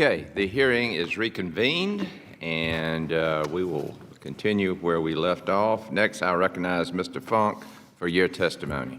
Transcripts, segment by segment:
Okay, the hearing is reconvened, and we will continue where we left off. Next, I recognize Mr. Funk for your testimony.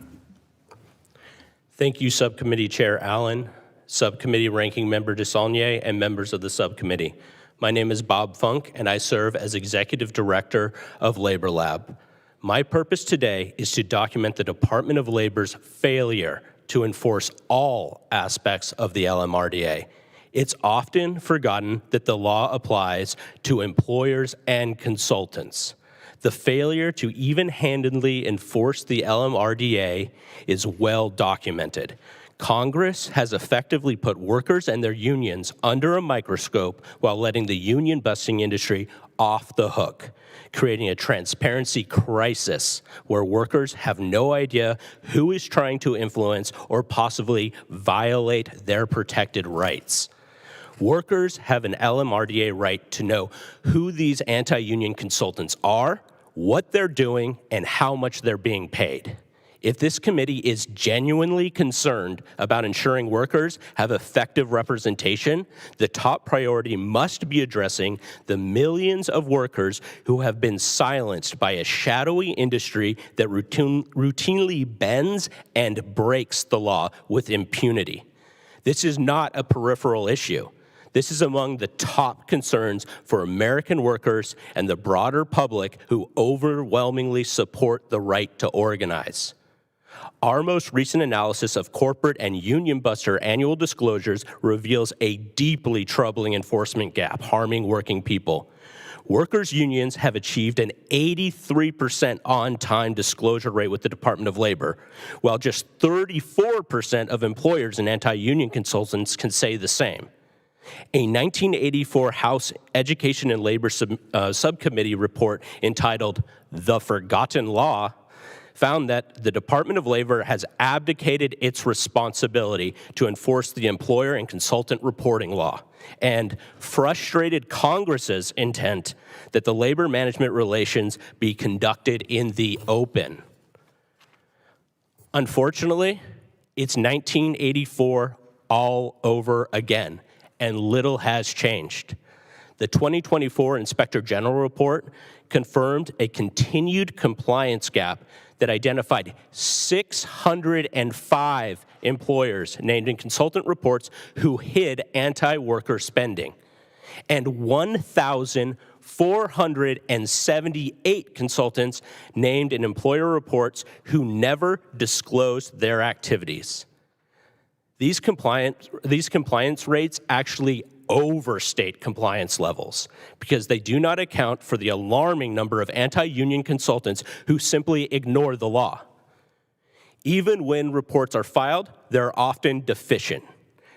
Thank you, Subcommittee Chair Allen, Subcommittee Ranking Member DeSaulnier, and members of the subcommittee. My name is Bob Funk, and I serve as Executive Director of LaborLab. My purpose today is to document the Department of Labor's failure to enforce all aspects of the LMRDA. It's often forgotten that the law applies to employers and consultants. The failure to even-handedly enforce the LMRDA is well documented. Congress has effectively put workers and their unions under a microscope while letting the union-busting industry off the hook, creating a transparency crisis where workers have no idea who is trying to influence or possibly violate their protected rights. Workers have an LMRDA right to know who these anti-union consultants are, what they're doing, and how much they're being paid. If this committee is genuinely concerned about ensuring workers have effective representation, the top priority must be addressing the millions of workers who have been silenced by a shadowy industry that routinely bends and breaks the law with impunity. This is not a peripheral issue. This is among the top concerns for American workers and the broader public who overwhelmingly support the right to organize. Our most recent analysis of corporate and union buster annual disclosures reveals a deeply troubling enforcement gap harming working people. Workers' unions have achieved an 83% on-time disclosure rate with the Department of Labor, while just 34% of employers and anti-union consultants can say the same. A 1984 House Education and Labor Subcommittee report entitled "The Forgotten Law" found that the Department of Labor has abdicated its responsibility to enforce the employer and consultant reporting law and frustrated Congress's intent that the labor management relations be conducted in the open. Unfortunately, it's 1984 all over again, and little has changed. The 2024 Inspector General report confirmed a continued compliance gap that identified 605 employers named in consultant reports who hid anti-worker spending, and 1,478 consultants named in employer reports who never disclosed their activities. These compliance rates actually overstate compliance levels because they do not account for the alarming number of anti-union consultants who simply ignore the law. Even when reports are filed, they're often deficient.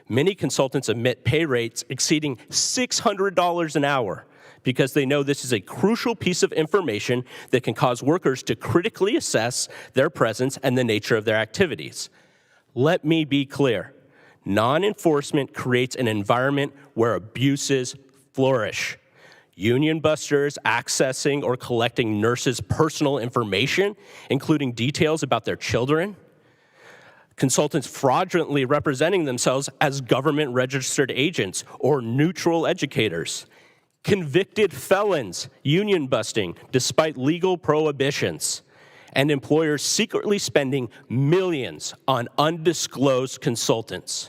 Many consultants admit pay rates exceeding $600 an hour because they know this is a crucial piece of information that can cause workers to critically assess their presence and the nature of their activities. Let me be clear. Non-enforcement creates an environment where abuses flourish. Union busters accessing or collecting nurses' personal information, including details about their children. Consultants fraudulently representing themselves as government-registered agents or neutral educators. Convicted felons union busting despite legal prohibitions. And employers secretly spending millions on undisclosed consultants.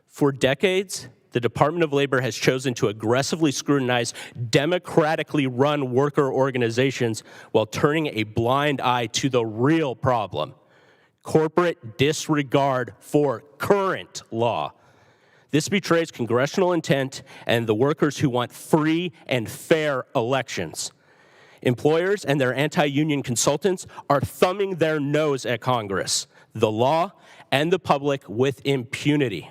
For decades, the Department of Labor has chosen to aggressively scrutinize democratically run worker organizations while turning a blind eye to the real problem: corporate disregard for current law. This betrays congressional intent and the workers who want free and fair elections. Employers and their anti-union consultants are thumbing their nose at Congress, the law, and the public with impunity.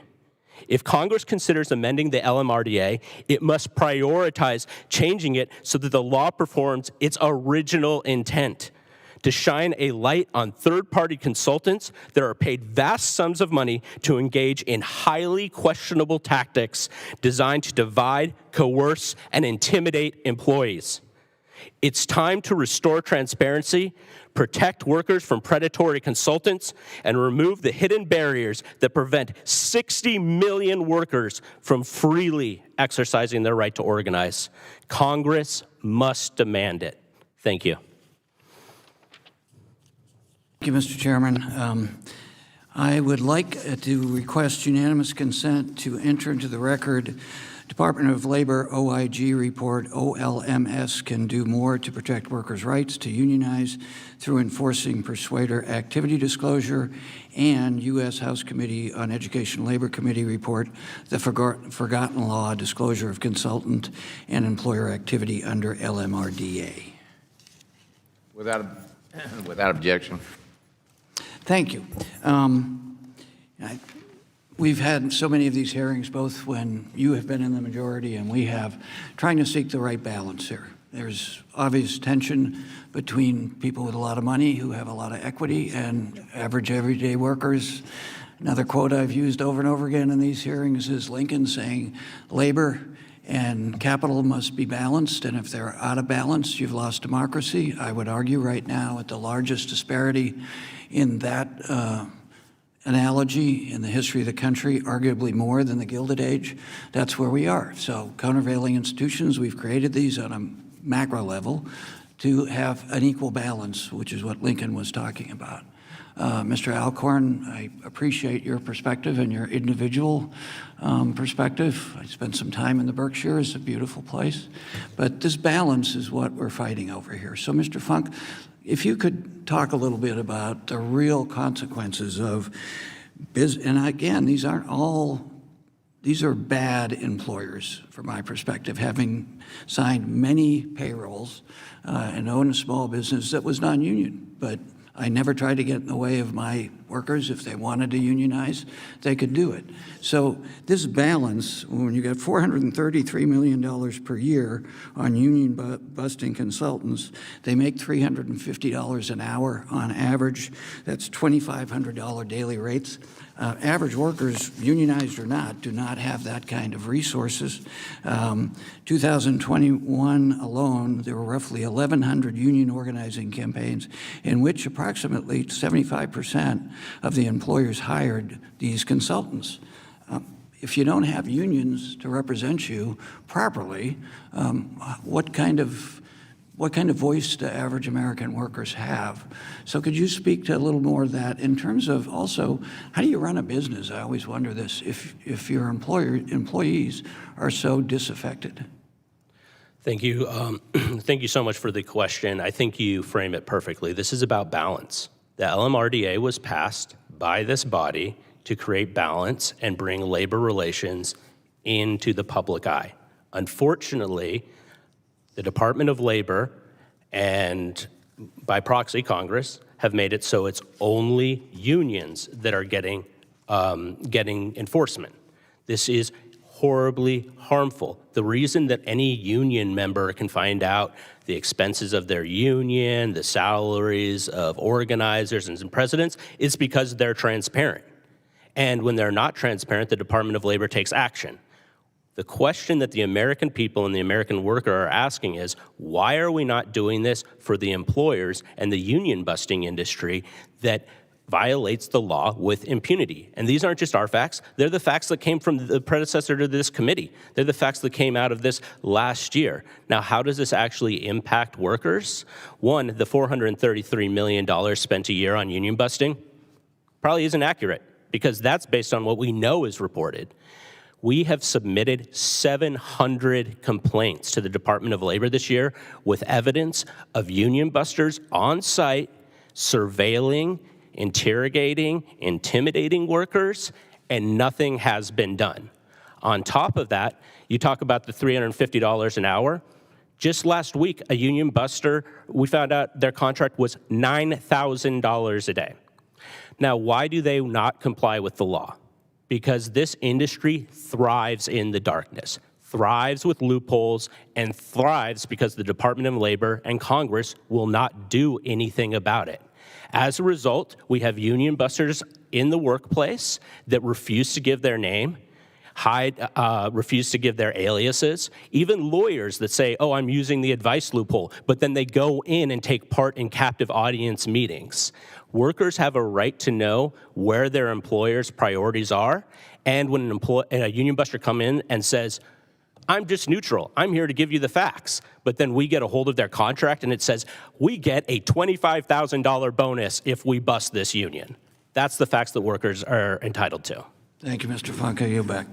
If Congress considers amending the LMRDA, it must prioritize changing it so that the law performs its original intent: to shine a light on third-party consultants that are paid vast sums of money to engage in highly questionable tactics designed to divide, coerce, and intimidate employees. It's time to restore transparency, protect workers from predatory consultants, and remove the hidden barriers that prevent 60 million workers from freely exercising their right to organize. Congress must demand it. Thank you. Thank you, Mr. Chairman. I would like to request unanimous consent to enter into the record Department of Labor OIG report, OLMS can do more to protect workers' rights to unionize through enforcing persuader activity disclosure, and U.S. House Committee on Education Labor Committee report, the forgotten law disclosure of consultant and employer activity under LMRDA. Without objection. Thank you. We've had so many of these hearings, both when you have been in the majority and we have, trying to seek the right balance here. There's obvious tension between people with a lot of money who have a lot of equity and average everyday workers. Another quote I've used over and over again in these hearings is Lincoln saying, labor and capital must be balanced, and if they're out of balance, you've lost democracy. I would argue right now at the largest disparity in that analogy in the history of the country, arguably more than the Gilded Age, that's where we are. So countervailing institutions, we've created these on a macro level to have an equal balance, which is what Lincoln was talking about. Mr. Alcorn, I appreciate your perspective and your individual perspective. I spent some time in the Berkshires, it's a beautiful place. But this balance is what we're fighting over here. So Mr. Funk, if you could talk a little bit about the real consequences of business, and again, these are bad employers from my perspective, having signed many payrolls and owned a small business that was non-union, but I never tried to get in the way of my workers. If they wanted to unionize, they could do it. So this balance, when you got $433 million per year on union busting consultants, they make $350 an hour on average. That's $2,500 daily rates. Average workers, unionized or not, do not have that kind of resources. 2021 alone, there were roughly 1,100 union organizing campaigns in which approximately 75% of the employers hired these consultants. If you don't have unions to represent you properly, what kind of voice do average American workers have? So could you speak to a little more of that in terms of also, how do you run a business? I always wonder this, if your employees are so disaffected. Thank you. Thank you so much for the question. I think you frame it perfectly. This is about balance. The LMRDA was passed by this body to create balance and bring labor relations into the public eye. Unfortunately, the Department of Labor and, by proxy, Congress have made it so it's only unions that are getting enforcement. This is horribly harmful. The reason that any union member can find out the expenses of their union, the salaries of organizers and presidents, is because they're transparent. And when they're not transparent, the Department of Labor takes action. The question that the American people and the American worker are asking is, why are we not doing this for the employers and the union busting industry that violates the law with impunity? And these aren't just our facts. They're the facts that came from the predecessor to this committee. They're the facts that came out of this last year. Now, how does this actually impact workers? One, the $433 million spent a year on union busting probably isn't accurate, because that's based on what we know is reported. We have submitted 700 complaints to the Department of Labor this year with evidence of union busters on site surveilling, interrogating, intimidating workers, and nothing has been done. On top of that, you talk about the $350 an hour. Just last week, a union buster, we found out their contract was $9,000 a day. Now, why do they not comply with the law? Because this industry thrives in the darkness, thrives with loopholes, and thrives because the Department of Labor and Congress will not do anything about it. As a result, we have union busters in the workplace that refuse to give their name. refuse to give their aliases, even lawyers that say, oh, I'm using the advice loophole, but then they go in and take part in captive audience meetings. Workers have a right to know where their employer's priorities are, and when a union buster comes in and says, I'm just neutral, I'm here to give you the facts, but then we get a hold of their contract and it says, we get a $25,000 bonus if we bust this union. That's the facts that workers are entitled to. Thank you, Mr. Funk. I yield back.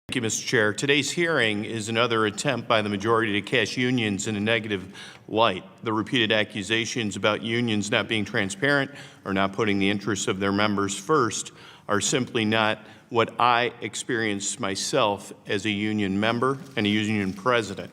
Thank you, Mr. Chair. Today's hearing is another attempt by the majority to cast unions in a negative light. The repeated accusations about unions not being transparent or not putting the interests of their members first are simply not what I experienced myself as a union member and a union president.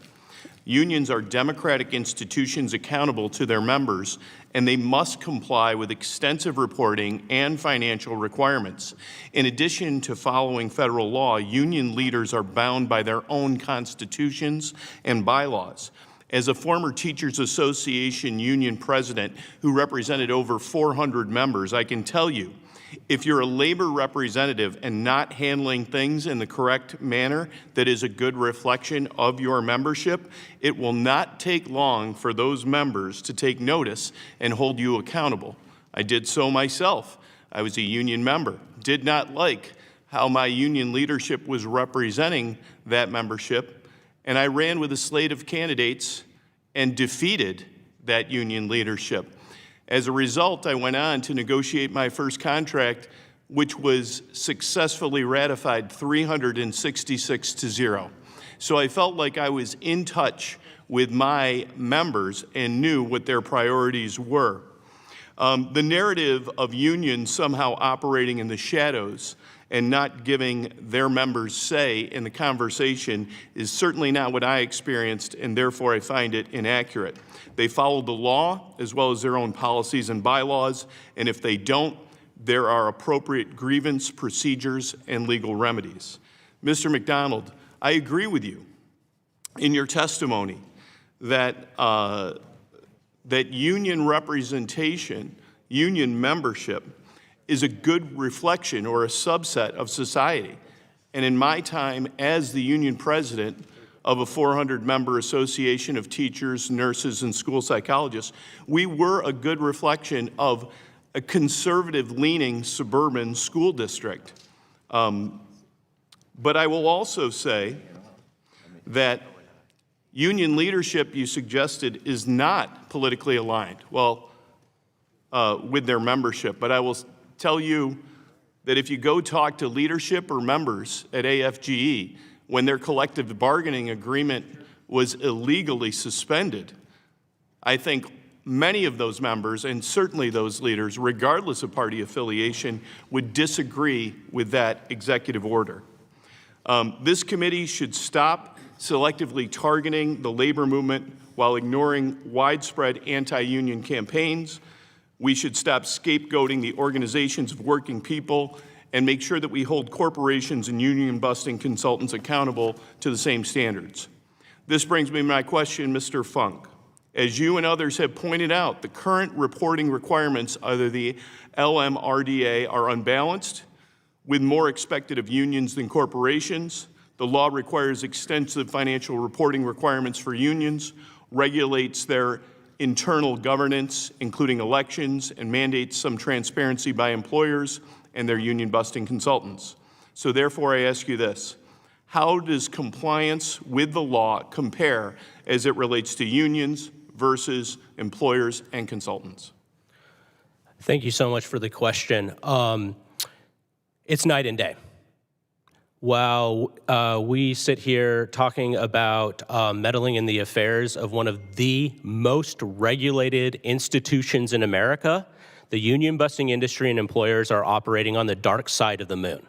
Unions are democratic institutions accountable to their members, and they must comply with extensive reporting and financial requirements. In addition to following federal law, union leaders are bound by their own constitutions and bylaws. As a former Teachers Association union president who represented over 400 members, I can tell you, if you're a labor representative and not handling things in the correct manner that is a good reflection of your membership, it will not take long for those members to take notice and hold you accountable. I did so myself. I was a union member, did not like how my union leadership was representing that membership, and I ran with a slate of candidates and defeated that union leadership. As a result, I went on to negotiate my first contract, which was successfully ratified 366-0. So I felt like I was in touch with my members and knew what their priorities were. The narrative of unions somehow operating in the shadows and not giving their members say in the conversation is certainly not what I experienced, and therefore I find it inaccurate. They follow the law as well as their own policies and bylaws, and if they don't, there are appropriate grievance procedures and legal remedies. Mr. McDonald, I agree with you in your testimony that union representation, union membership, is a good reflection or a subset of society. And in my time as the union president of a 400-member association of teachers, nurses, and school psychologists, we were a good reflection of a conservative-leaning suburban school district. But I will also say that union leadership, you suggested, is not politically aligned, with their membership. But I will tell you that if you go talk to leadership or members at AFGE, when their collective bargaining agreement was illegally suspended, I think many of those members, and certainly those leaders, regardless of party affiliation, would disagree with that executive order. This committee should stop selectively targeting the labor movement while ignoring widespread anti-union campaigns. We should stop scapegoating the organizations of working people and make sure that we hold corporations and union-busting consultants accountable to the same standards. This brings me to my question, Mr. Funk. As you and others have pointed out, the current reporting requirements under the LMRDA are unbalanced, with more expected of unions than corporations. The law requires extensive financial reporting requirements for unions, regulates their internal governance, including elections, and mandates some transparency by employers and their union-busting consultants. So therefore, I ask you this: how does compliance with the law compare as it relates to unions versus employers and consultants? Thank you so much for the question. It's night and day. While we sit here talking about meddling in the affairs of one of the most regulated institutions in America, the union-busting industry and employers are operating on the dark side of the moon.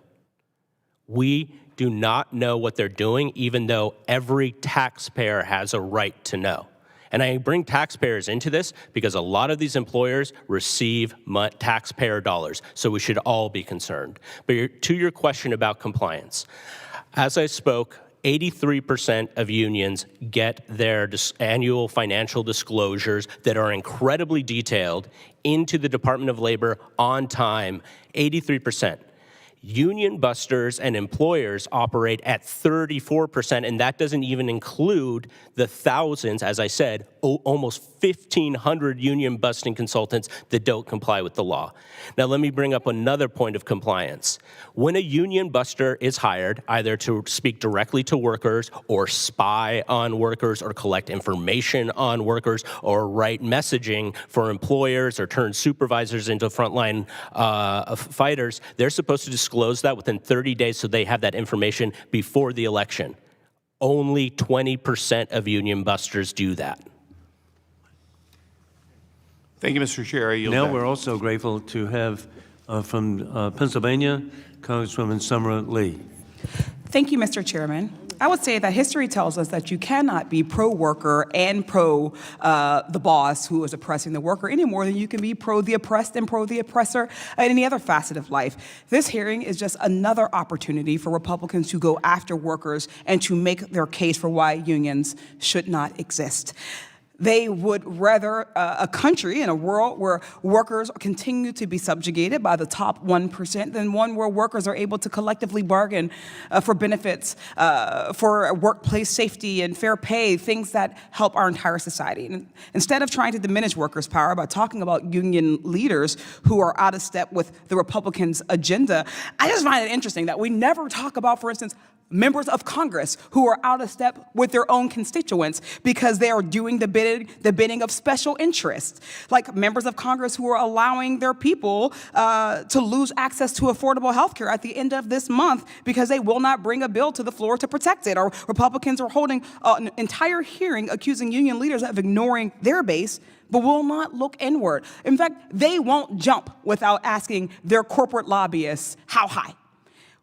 We do not know what they're doing, even though every taxpayer has a right to know. And I bring taxpayers into this because a lot of these employers receive taxpayer dollars, so we should all be concerned. But to your question about compliance, as I spoke, 83% of unions get their annual financial disclosures that are incredibly detailed into the Department of Labor on time, 83%. Union busters and employers operate at 34%, and that doesn't even include the thousands, as I said, almost 1,500 union busting consultants that don't comply with the law. Now, let me bring up another point of compliance. When a union buster is hired, either to speak directly to workers or spy on workers or collect information on workers or write messaging for employers or turn supervisors into frontline fighters, they're supposed to disclose that within 30 days so they have that information before the election. Only 20% of union busters do that. Thank you, Mr. Chair. I yield Now back. we're also grateful to have from Pennsylvania, Congresswoman Summer Lee. Thank you, Mr. Chairman. I would say that history tells us that you cannot be pro-worker and pro the boss who is oppressing the worker any more than you can be pro the oppressed and pro the oppressor in any other facet of life. This hearing is just another opportunity for Republicans to go after workers and to make their case for why unions should not exist. They would rather a country and a world where workers continue to be subjugated by the top 1% than one where workers are able to collectively bargain for benefits, for workplace safety and fair pay, things that help our entire society. And instead of trying to diminish workers' power by talking about union leaders who are out of step with the Republicans' agenda, I just find it interesting that we never talk about, for instance, members of Congress who are out of step with their own constituents because they are doing the bidding of special interests, like members of Congress who are allowing their people to lose access to affordable health care at the end of this month because they will not bring a bill to the floor to protect it. Or Republicans are holding an entire hearing accusing union leaders of ignoring their base, but will not look inward. In fact, they won't jump without asking their corporate lobbyists how high.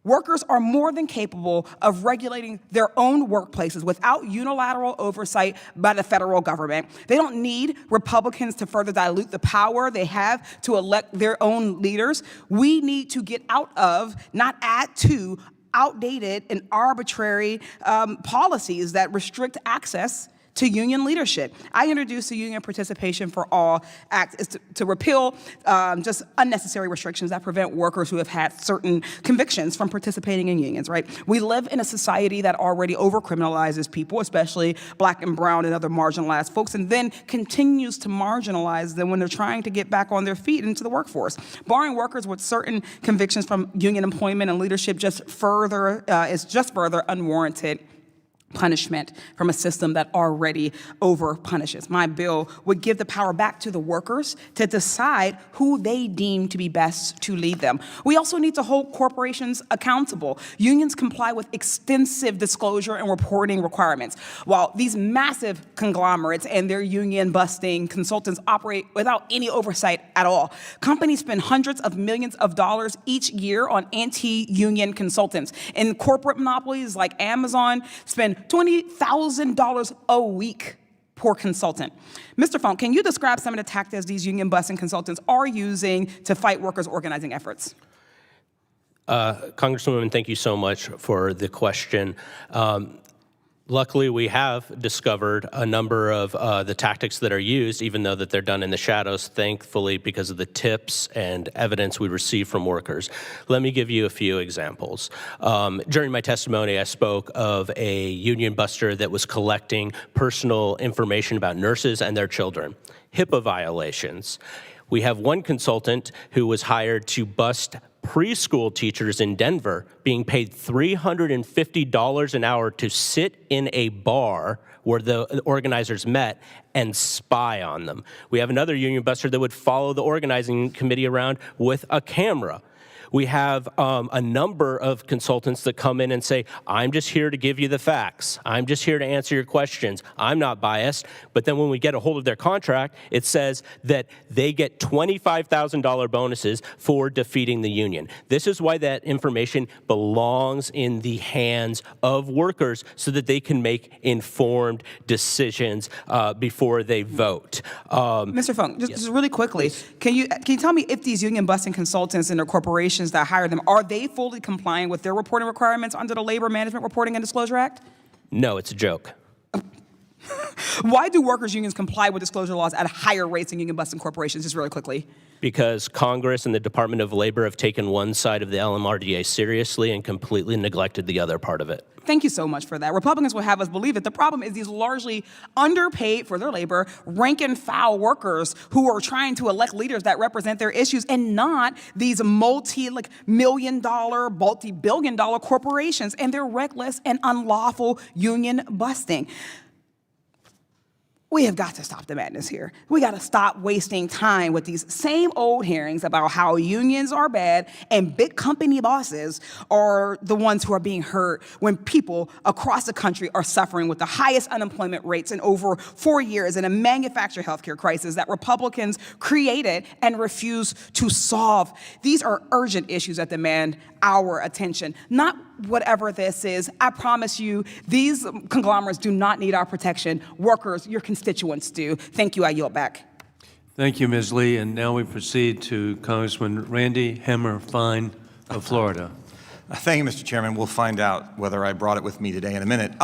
Workers are more than capable of regulating their own workplaces without unilateral oversight by the federal government. They don't need Republicans to further dilute the power they have to elect their own leaders. We need to get out of, not add to, outdated and arbitrary policies that restrict access to union leadership. I introduced the Union Participation for All Act is to repeal just unnecessary restrictions that prevent workers who have had certain convictions from participating in unions, right? We live in a society that already over-criminalizes people, especially black and brown and other marginalized folks, and then continues to marginalize them when they're trying to get back on their feet into the workforce. Barring workers with certain convictions from union employment and leadership is further unwarranted punishment from a system that already over-punishes. My bill would give the power back to the workers to decide who they deem to be best to lead them. We also need to hold corporations accountable. Unions comply with extensive disclosure and reporting requirements, while these massive conglomerates and their union-busting consultants operate without any oversight at all. Companies spend hundreds of millions of dollars each year on anti-union consultants, and corporate monopolies like Amazon spend $20,000 a week per consultant. Mr. Funk, can you describe some of the tactics these union-busting consultants are using to fight workers' organizing efforts? Congresswoman, thank you so much for the question. Luckily, we have discovered a number of the tactics that are used, even though that they're done in the shadows, thankfully, because of the tips and evidence we receive from workers. Let me give you a few examples. During my testimony, I spoke of a union buster that was collecting personal information about nurses and their children. HIPAA violations. We have one consultant who was hired to bust preschool teachers in Denver being paid $350 an hour to sit in a bar where the organizers met and spy on them. We have another union buster that would follow the organizing committee around with a camera. We have a number of consultants that come in and say, I'm just here to give you the facts. I'm just here to answer your questions. I'm not biased. But then when we get a hold of their contract, it says that they get $25,000 bonuses for defeating the union. This is why that information belongs in the hands of workers so that they can make informed decisions before they vote. Mr. Funk, just really quickly, can you tell me if these union-busting consultants and their corporations that hire them, are they fully compliant with their reporting requirements under the Labor Management Reporting and Disclosure Act? No, it's a joke. Why do workers' unions comply with disclosure laws at higher rates than union busting corporations? Just really quickly. Because Congress and the Department of Labor have taken one side of the LMRDA seriously and completely neglected the other part of it. Thank you so much for that. Republicans will have us believe it. The problem is these largely underpaid for their labor, rank and file workers who are trying to elect leaders that represent their issues and not these multi-million-dollar, multi-billion-dollar corporations and their reckless and unlawful union busting. We have got to stop the madness here. We got to stop wasting time with these same old hearings about how unions are bad and big company bosses are the ones who are being hurt when people across the country are suffering with the highest unemployment rates in over 4 years in a manufactured healthcare crisis that Republicans created and refuse to solve. These are urgent issues that demand our attention, not whatever this is. I promise you, these conglomerates do not need our protection. Workers, your constituents do. Thank you. I yield back. Thank you, Ms. Lee. And now we proceed to Congressman Randy Hemmer Fine of Florida. Thank you, Mr. Chairman. We'll find out whether I brought it with me today in a minute.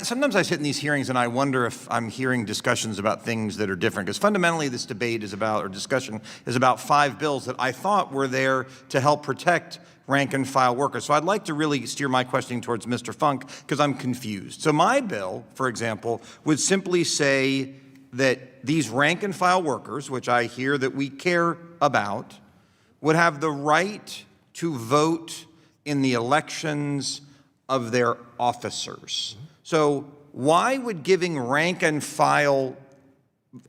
Sometimes I sit in these hearings and I wonder if I'm hearing discussions about things that are different, because fundamentally this debate is about, or discussion is about 5 bills that I thought were there to help protect rank and file workers. So I'd like to really steer my questioning towards Mr. Funk, because I'm confused. So my bill, for example, would simply say that these rank and file workers, which I hear that we care about, would have the right to vote in the elections of their officers. So why would giving rank and file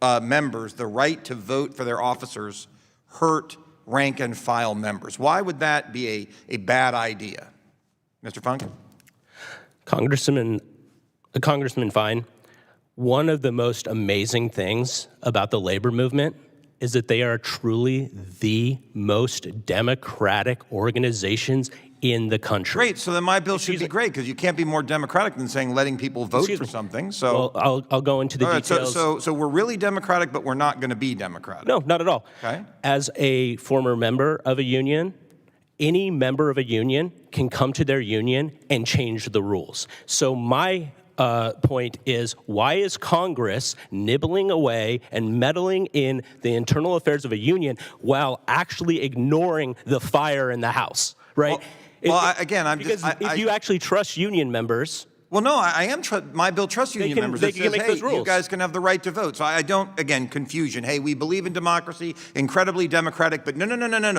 members the right to vote for their officers hurt rank and file members? Why would that be a bad idea? Mr. Funk? Congressman Fine, one of the most amazing things about the labor movement is that they are truly the most democratic organizations in the country. Great. So then my bill should be great, because you can't be more democratic than saying letting people vote for something. So well, I'll go into the details. So we're really democratic, but we're not going to be democratic. No, not at all. Okay. As a former member of a union, any member of a union can come to their union and change the rules. So my point is, why is Congress nibbling away and meddling in the internal affairs of a union while actually ignoring the fire in the House, right? If you actually trust union members, well, no, I am. My bill trusts union members. They It can says, make hey, those rules. you guys can have the right to vote. So I don't, again, confusion. Hey, we believe in democracy, incredibly democratic, but no.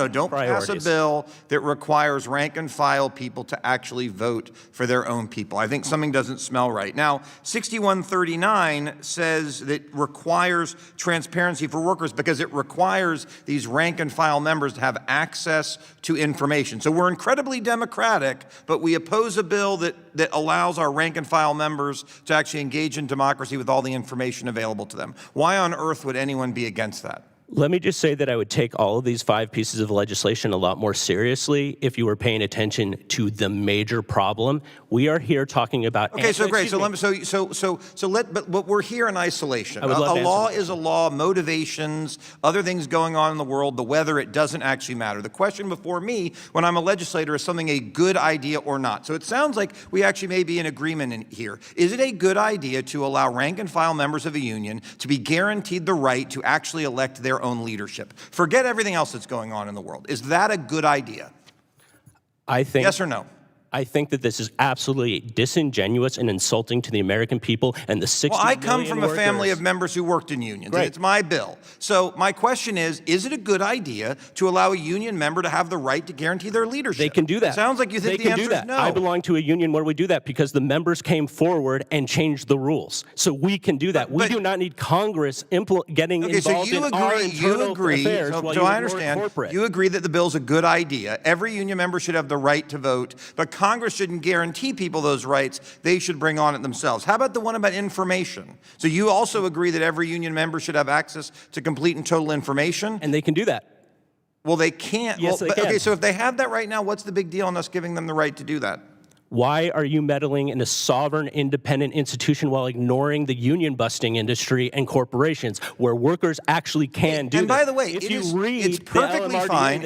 Don't pass a bill that requires rank and file people to actually vote for their own people. I think something doesn't smell right. Now, 6139 says that requires transparency for workers because it requires these rank and file members to have access to information. So we're incredibly democratic, but we oppose a bill that allows our rank and file members to actually engage in democracy with all the information available to them. Why on earth would anyone be against that? let me just say that I would take all of these 5 pieces of legislation a lot more seriously if you were paying attention to the major problem. We are here talking about. Okay, so great. But we're here in isolation. A law is a law. Motivations, other things going on in the world, the weather, it doesn't actually matter. The question before me, when I'm a legislator, is something a good idea or not? So it sounds like we actually may be in agreement in here. Is it a good idea to allow rank and file members of a union to be guaranteed the right to actually elect their own leadership? Forget everything else that's going on in the world. Is that a good idea? I think. Yes or no? I think that this is absolutely disingenuous and insulting to the American people and the 60 million Well, I come from a family of members who worked in unions, and it's my bill. So my question is it a good idea to allow a union member to have the right to guarantee their leadership? They can do that. It sounds like you think the answer is no. I belong to a union where we do that because the members came forward and changed the rules. So we can do that. We do not need Congress getting involved in our internal affairs while you I ignore understand. corporate. You agree that the bill's a good idea. Every union member should have the right to vote, but Congress shouldn't guarantee people those rights. They should bring on it themselves. How about the one about information? So you also agree that every union member should have access to complete and total information? And they can do that. Well, they can't. Yes, they can. Okay, so if they have that right now, what's the big deal on us giving them the right to do that? Why are you meddling in a sovereign, independent institution while ignoring the union-busting industry and corporations where workers actually can do that? And by the way, it's perfectly fine.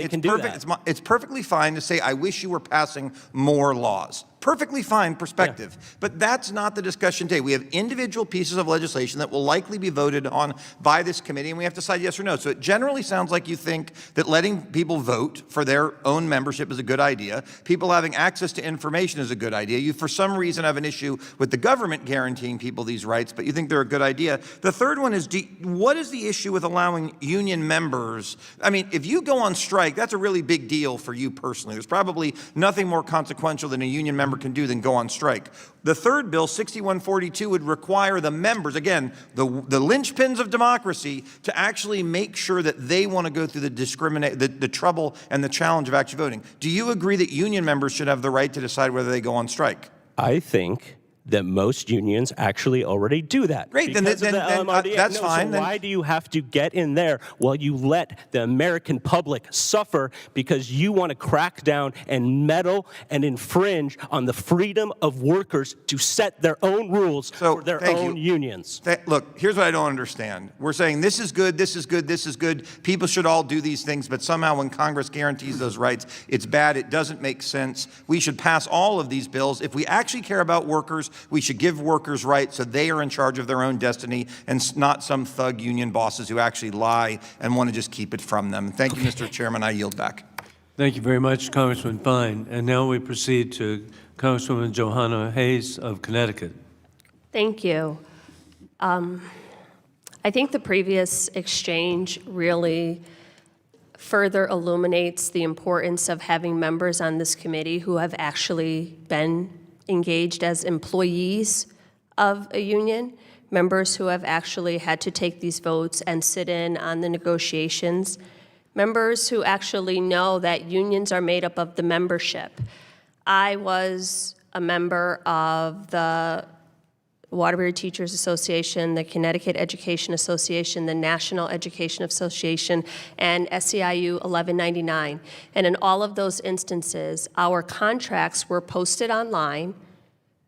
It's perfectly fine to say, I wish you were passing more laws. perfectly fine perspective. But that's not the discussion today. We have individual pieces of legislation that will likely be voted on by this committee, and we have to decide yes or no. So it generally sounds like you think that letting people vote for their own membership is a good idea. People having access to information is a good idea. You, for some reason, have an issue with the government guaranteeing people these rights, but you think they're a good idea. The third one is, what is the issue with allowing union members? I mean, if you go on strike, that's a really big deal for you personally. There's probably nothing more consequential than a union member can do than go on strike. The third bill, 6142, would require the members, again, the linchpins of democracy, to actually make sure that they want to go through the trouble and the challenge of actually voting. Do you agree that union members should have the right to decide whether they go on strike? I think that most unions actually already do that. Great, then Because of the LMRDA. that's No, fine. So why do you have to get in there while you let the American public suffer because you want to crack down and meddle and infringe on the freedom of workers to set their own rules for their own unions? Look, here's what I don't understand. We're saying this is good, this is good, this is good. People should all do these things, but somehow when Congress guarantees those rights, it's bad, it doesn't make sense. We should pass all of these bills. If we actually care about workers, we should give workers rights so they are in charge of their own destiny and not some thug union bosses who actually lie and want to just keep it from them. Thank you, Mr. Chairman. I yield back. Thank you very much, Congressman Fine. And now we proceed to Congresswoman Johanna Hayes of Connecticut. Thank you. I think the previous exchange really further illuminates the importance of having members on this committee who have actually been engaged as employees of a union, members who have actually had to take these votes and sit in on the negotiations, members who actually know that unions are made up of the membership. I was a member of the Waterbury Teachers Association, the Connecticut Education Association, the National Education Association, and SEIU 1199. And in all of those instances, our contracts were posted online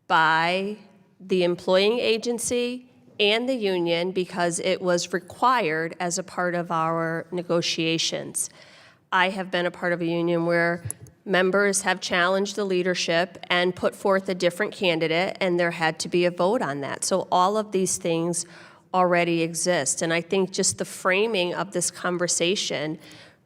by the employing agency and the union because it was required as a part of our negotiations. I have been a part of a union where members have challenged the leadership and put forth a different candidate, and there had to be a vote on that. So all of these things already exist. And I think just the framing of this conversation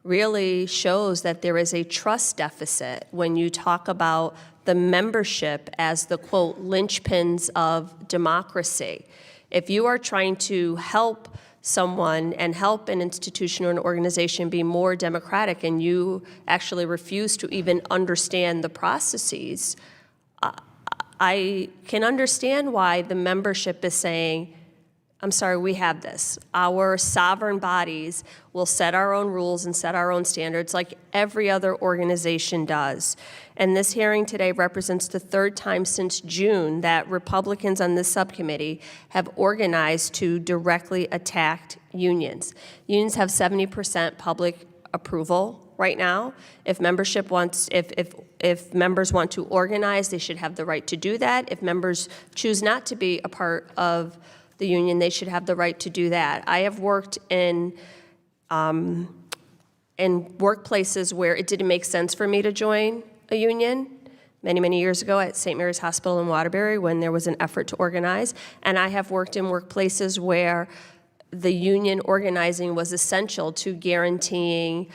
really shows that there is a trust deficit when you talk about the membership as the, quote, linchpins of democracy. If you are trying to help someone and help an institution or an organization be more democratic and you actually refuse to even understand the processes, I can understand why the membership is saying, I'm sorry, we have this. Our sovereign bodies will set our own rules and set our own standards like every other organization does. And this hearing today represents the third time since June that Republicans on this subcommittee have organized to directly attack unions. Unions have 70% public approval right now. If membership wants, if members want to organize, they should have the right to do that. If members choose not to be a part of the union, they should have the right to do that. I have worked in workplaces where it didn't make sense for me to join a union many, many years ago at St. Mary's Hospital in Waterbury when there was an effort to organize. And I have worked in workplaces where the union organizing was essential to guaranteeing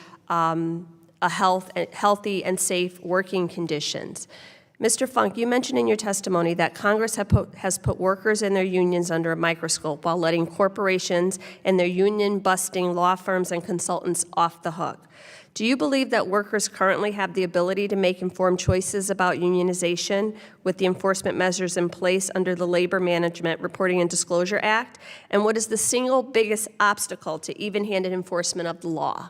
healthy and safe working conditions. Mr. Funk, you mentioned in your testimony that Congress has put workers and their unions under a microscope while letting corporations and their union-busting law firms and consultants off the hook. Do you believe that workers currently have the ability to make informed choices about unionization with the enforcement measures in place under the Labor Management Reporting and Disclosure Act? And what is the single biggest obstacle to even-handed enforcement of the law?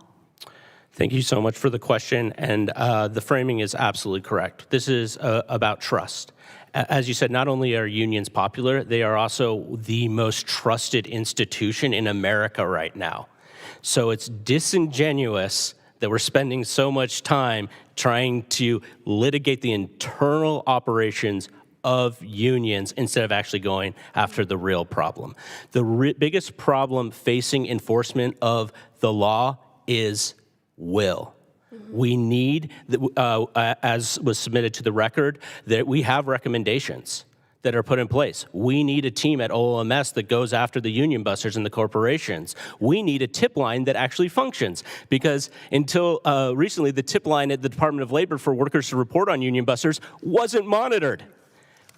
Thank you so much for the question, and the framing is absolutely correct. This is about trust. As you said, not only are unions popular, they are also the most trusted institution in America right now. So it's disingenuous that we're spending so much time trying to litigate the internal operations of unions instead of actually going after the real problem. The biggest problem facing enforcement of the law is will. We need, as was submitted to the record, that we have recommendations that are put in place. We need a team at OLMS that goes after the union busters and the corporations. We need a tip line that actually functions, because until recently, the tip line at the Department of Labor for workers to report on union busters wasn't monitored.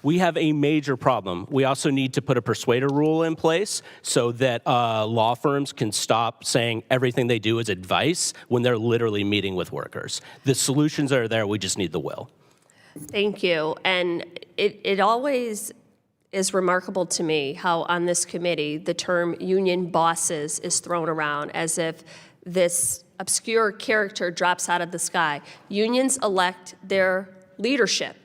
We have a major problem. We also need to put a persuader rule in place so that law firms can stop saying everything they do is advice when they're literally meeting with workers. The solutions are there, we just need the will. Thank you. And it always is remarkable to me how on this committee the term union bosses is thrown around as if this obscure character drops out of the sky. Unions elect their leadership.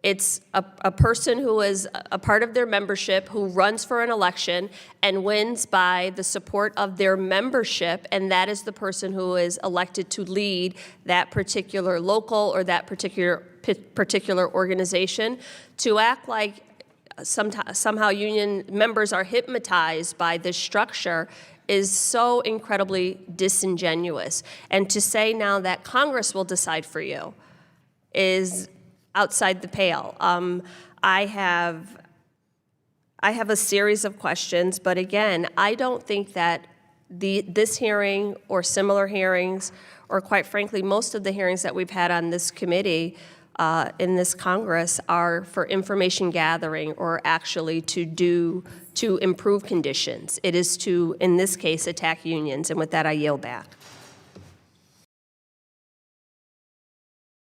It's a person who is a part of their membership who runs for an election and wins by the support of their membership, and that is the person who is elected to lead that particular local or that particular organization. To act like somehow union members are hypnotized by this structure is so incredibly disingenuous. And to say now that Congress will decide for you is outside the pale. I have a series of questions, but again, I don't think that this hearing or similar hearings, or quite frankly, most of the hearings that we've had on this committee in this Congress are for information gathering or actually to improve conditions. It is to, in this case, attack unions, and with that, I yield back.